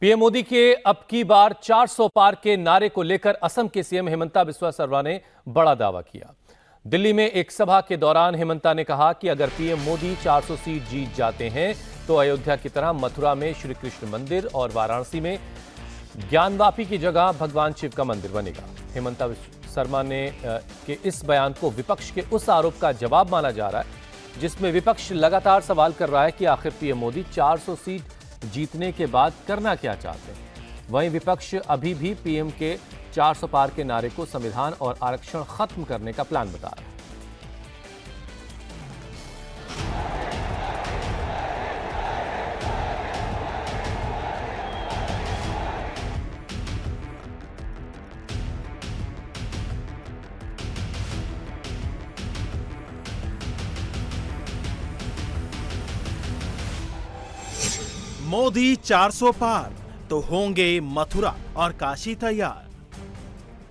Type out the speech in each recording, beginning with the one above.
PM Modi के अब की बार 400 पार के नारे को लेकर असम के सीएम हिमंता बिस्वा शर्मा ने बड़ा दावा किया। दिल्ली में एक सभा के दौरान हिमंता ने कहा कि अगर पीएम मोदी 400 सीट जीत जाते हैं तो अयोध्या की तरह मथुरा में श्री कृष्ण मंदिर और वाराणसी में ज्ञानवापी की जगह भगवान शिव का मंदिर बनेगा। हिमंता शर्मा ने के इस बयान को विपक्ष के उस आरोप का जवाब माना जा रहा है जिसमें विपक्ष लगातार सवाल कर रहा है कि आखिर पीएम मोदी 400 सीट जीतने के बाद करना क्या चाहते हैं। वहीं विपक्ष अभी भी पीएम के 400 पार के नारे को संविधान और आरक्षण खत्म करने का प्लान बता रहा है। मोदी 400 पार तो होंगे मथुरा और काशी तैयार।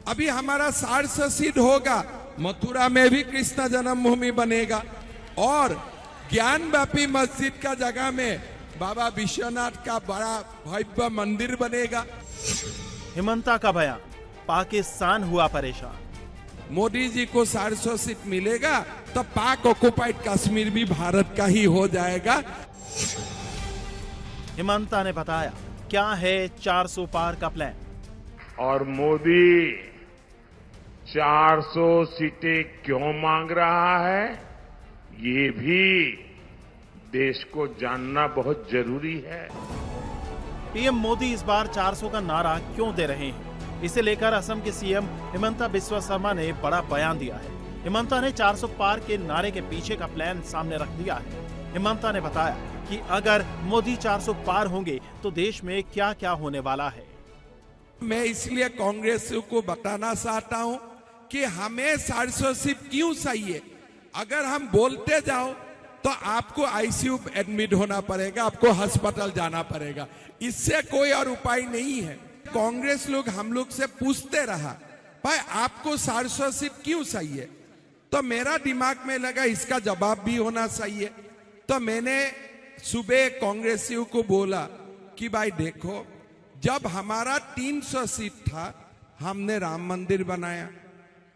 अभी हमारा 400 सीट होगा, मथुरा में भी कृष्ण जन्मभूमि बनेगा और ज्ञानवापी मस्जिद का जगह में बाबा विश्वनाथ का बड़ा भव्य मंदिर बनेगा। हिमंता का बयान, पाकिस्तान हुआ परेशान। मोदी जी को 400 सीट मिलेगा तो पाक ऑक्युपाइड कश्मीर भी भारत का ही हो जाएगा। हिमंता ने बताया क्या है 400 पार का प्लान। और मोदी 400 सीटें क्यों मांग रहा है, ये भी देश को जानना बहुत जरूरी है। पीएम मोदी इस बार 400 का नारा क्यों दे रहे हैं, इसे लेकर असम के सीएम हिमंता बिस्वा शर्मा ने बड़ा बयान दिया है। हिमंता ने 400 पार के नारे के पीछे का प्लान सामने रख दिया है। हिमंता ने बताया कि अगर मोदी 400 पार होंगे तो देश में क्या क्या होने वाला है। मैं इसलिए कांग्रेस को बताना चाहता हूं कि हमें 400 सीट क्यों चाहिए। अगर हम बोलते जाओ तो आपको आईसीयू एडमिट होना पड़ेगा, आपको अस्पताल जाना पड़ेगा, इससे कोई और उपाय नहीं है। कांग्रेस लोग हम लोग से पूछते रहा भाई आपको 400 सीट क्यों चाहिए, तो मेरा दिमाग में लगा इसका जवाब भी होना चाहिए। तो मैंने सुबह कांग्रेसियों को बोला कि भाई देखो, जब हमारा 300 सीट था हमने राम मंदिर बनाया,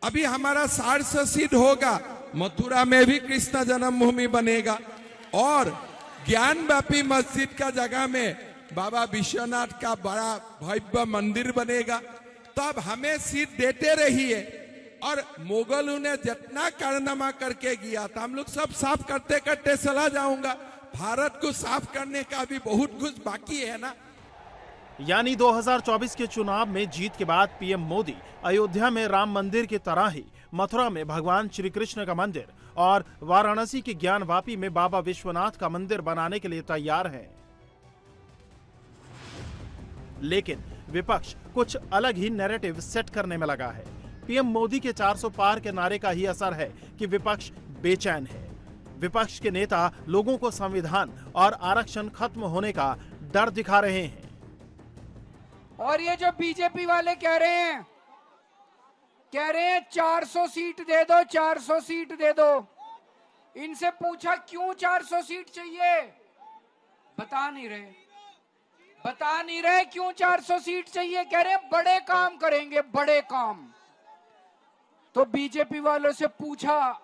अभी हमारा 400 सीट होगा, मथुरा में भी कृष्ण जन्मभूमि बनेगा और ज्ञानवापी मस्जिद का जगह में बाबा विश्वनाथ का बड़ा भव्य मंदिर बनेगा। तो अब हमें सीट देते रहिए और मुगलों ने जितना कारनामा करके गया था हम लोग सब साफ करते करते चला जाऊंगा। भारत को साफ करने का भी बहुत कुछ बाकी है ना। यानी 2024 के चुनाव में जीत के बाद पीएम मोदी अयोध्या में राम मंदिर की तरह ही मथुरा में भगवान श्री कृष्ण का मंदिर और वाराणसी के ज्ञानवापी में बाबा विश्वनाथ का मंदिर बनाने के लिए तैयार हैं। लेकिन विपक्ष कुछ अलग ही नैरेटिव सेट करने में लगा है। पीएम मोदी के 400 पार के नारे का ही असर है कि विपक्ष बेचैन है। विपक्ष के नेता लोगों को संविधान और आरक्षण खत्म होने का डर दिखा रहे हैं। और ये जो बीजेपी वाले कह रहे हैं 400 सीट दे दो, 400 सीट दे दो। इनसे पूछा क्यों 400 सीट चाहिए, बता नहीं रहे क्यों 400 सीट चाहिए। कह रहे हैं बड़े काम करेंगे, बड़े काम। तो बीजेपी वालों से पूछा,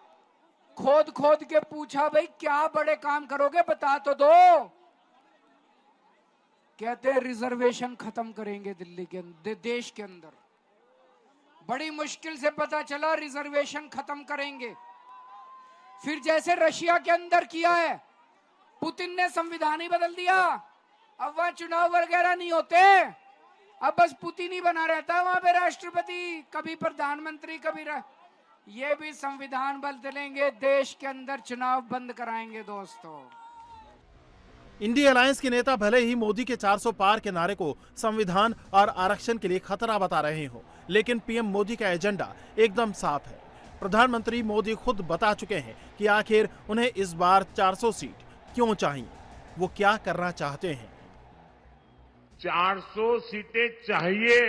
खोद के पूछा, भाई क्या बड़े काम करोगे, बता तो दो। कहते हैं रिजर्वेशन खत्म करेंगे दिल्ली के देश के अंदर। बड़ी मुश्किल से पता चला रिजर्वेशन खत्म करेंगे। फिर जैसे रशिया के अंदर किया है, पुतिन ने संविधान ही बदल दिया। अब वहां चुनाव वगैरह नहीं होते, अब बस पुतिन ही बना रहता है वहां पे राष्ट्रपति, कभी प्रधानमंत्री, कभी ये भी संविधान बदलेंगे, देश के अंदर चुनाव बंद कराएंगे। दोस्तों, इंडिया अलायंस के नेता भले ही मोदी के 400 पार के नारे को संविधान और आरक्षण के लिए खतरा बता रहे हो, लेकिन पीएम मोदी का एजेंडा एकदम साफ है। प्रधानमंत्री मोदी खुद बता चुके हैं कि आखिर उन्हें इस बार 400 सीट क्यों चाहिए, वो क्या करना चाहते हैं। 400 सीटें चाहिए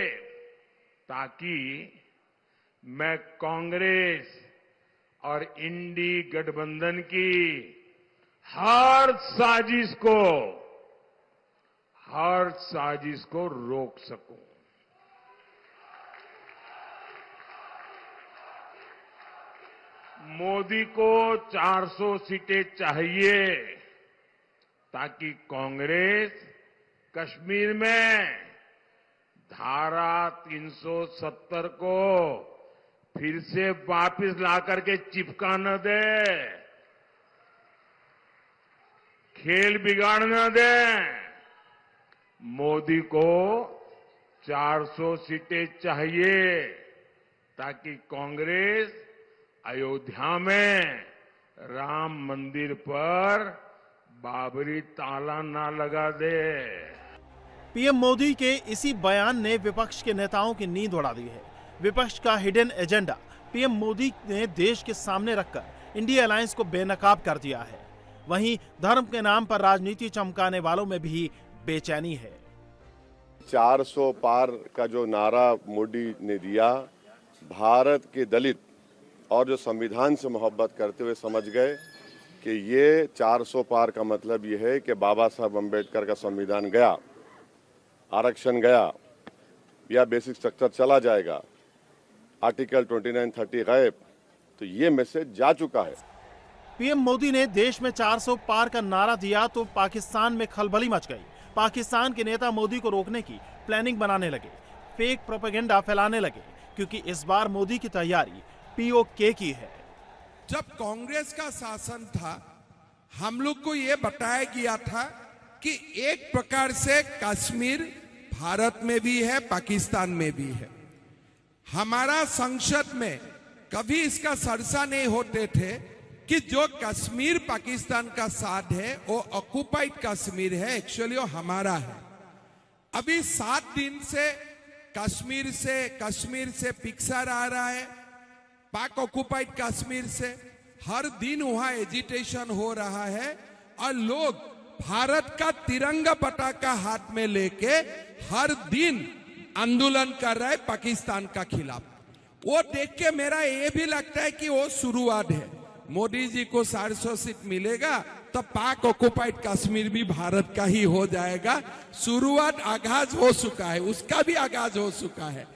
ताकि मैं कांग्रेस और इंडी गठबंधन की हर साजिश को हर साजिश को रोक सकूं। मोदी को 400 सीटें चाहिए ताकि कांग्रेस कश्मीर में धारा 370 को फिर से वापस लाकर के चिपका न दे, खेल बिगाड़ न दे। मोदी को 400 सीटें चाहिए ताकि कांग्रेस अयोध्या में राम मंदिर पर बाबरी ताला ना लगा दे। पीएम मोदी के इसी बयान ने विपक्ष के नेताओं की नींद उड़ा दी है। विपक्ष का हिडन एजेंडा पीएम मोदी ने देश के सामने रखकर इंडिया अलायंस को बेनकाब कर दिया है। वहीं धर्म के नाम पर राजनीति चमकाने वालों में भी बेचैनी है। 400 पार का जो नारा मोदी ने दिया, भारत के दलित और जो संविधान से मोहब्बत करते हुए समझ गए कि ये 400 पार का मतलब ये है कि बाबा साहब अम्बेडकर का संविधान गया, आरक्षण गया या बेसिक स्ट्रक्चर चला जाएगा, आर्टिकल 29-30 गायब। तो ये मैसेज जा चुका है। पीएम मोदी ने देश में 400 पार का नारा दिया तो पाकिस्तान में खलबली मच गई। पाकिस्तान के नेता मोदी को रोकने की प्लानिंग बनाने लगे, फेक प्रोपेगेंडा फैलाने लगे, क्योंकि इस बार मोदी की तैयारी पीओके की है। जब कांग्रेस का शासन था, हम लोग को यह बताया गया था कि एक प्रकार से कश्मीर भारत में भी है, पाकिस्तान में भी है। हमारा संसद में कभी इसका चर्चा नहीं होते थे कि जो कश्मीर पाकिस्तान का साथ है वो ऑक्युपाइड कश्मीर है, एक्चुअली वो हमारा है। अभी 7 दिन से कश्मीर से पिक्चर आ रहा है, पाक ऑक्युपाइड कश्मीर से हर दिन वहां एजिटेशन हो रहा है और लोग भारत का तिरंगा पताका हाथ में लेके हर दिन आंदोलन कर रहे हैं पाकिस्तान का खिलाफ। वो देख के मेरा ये भी लगता है कि वो शुरुआत है। मोदी जी को 400 सीट मिलेगा तो पाक ऑक्युपाइड कश्मीर भी भारत का ही हो जाएगा। शुरुआत आगाज हो चुका है, उसका भी आगाज हो चुका है।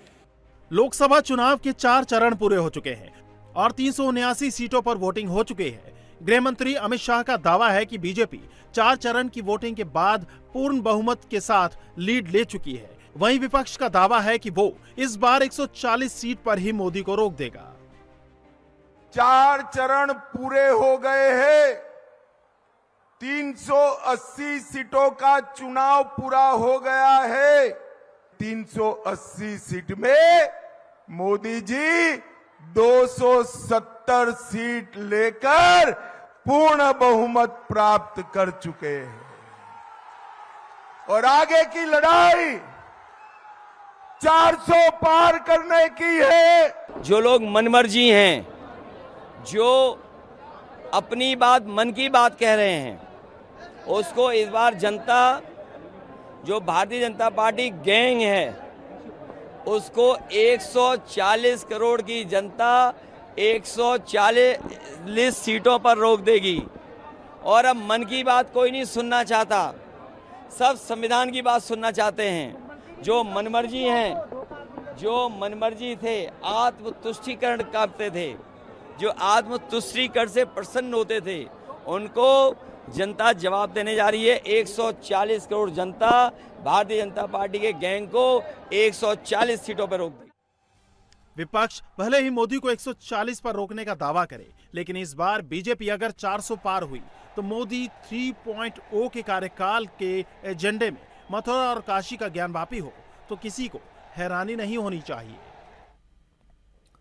लोकसभा चुनाव के 4 चरण पूरे हो चुके हैं और 379 सीटों पर वोटिंग हो चुकी है। गृह मंत्री अमित शाह का दावा है कि बीजेपी 4 चरण की वोटिंग के बाद पूर्ण बहुमत के साथ लीड ले चुकी है। वहीं विपक्ष का दावा है कि वो इस बार 140 सीट पर ही मोदी को रोक देगा। 4 चरण पूरे हो गए हैं, 380 सीटों का चुनाव पूरा हो गया है। 380 सीट में मोदी जी 270 सीट लेकर पूर्ण बहुमत प्राप्त कर चुके हैं और आगे की लड़ाई 400 पार करने की है। जो लोग मनमर्जी हैं, जो अपनी बात मन की बात कह रहे हैं, उसको इस बार जनता, जो भारतीय जनता पार्टी गैंग है, उसको 140 करोड़ की जनता 140 सीटों पर रोक देगी। और अब मन की बात कोई नहीं सुनना चाहता, सब संविधान की बात सुनना चाहते हैं। जो मनमर्जी हैं, जो मनमर्जी थे, आत्मतुष्टिकरण करते थे, जो आत्मतुष्टिकरण से प्रसन्न होते थे, उनको जनता जवाब देने जा रही है। 140 करोड़ जनता भारतीय जनता पार्टी के गैंग को 140 सीटों पर रोक देगी। विपक्ष भले ही मोदी को 140 पर रोकने का दावा करे, लेकिन इस बार बीजेपी अगर 400 पार हुई तो मोदी 3.0 के कार्यकाल के एजेंडे में मथुरा और काशी का ज्ञानवापी हो तो किसी को हैरानी नहीं होनी चाहिए।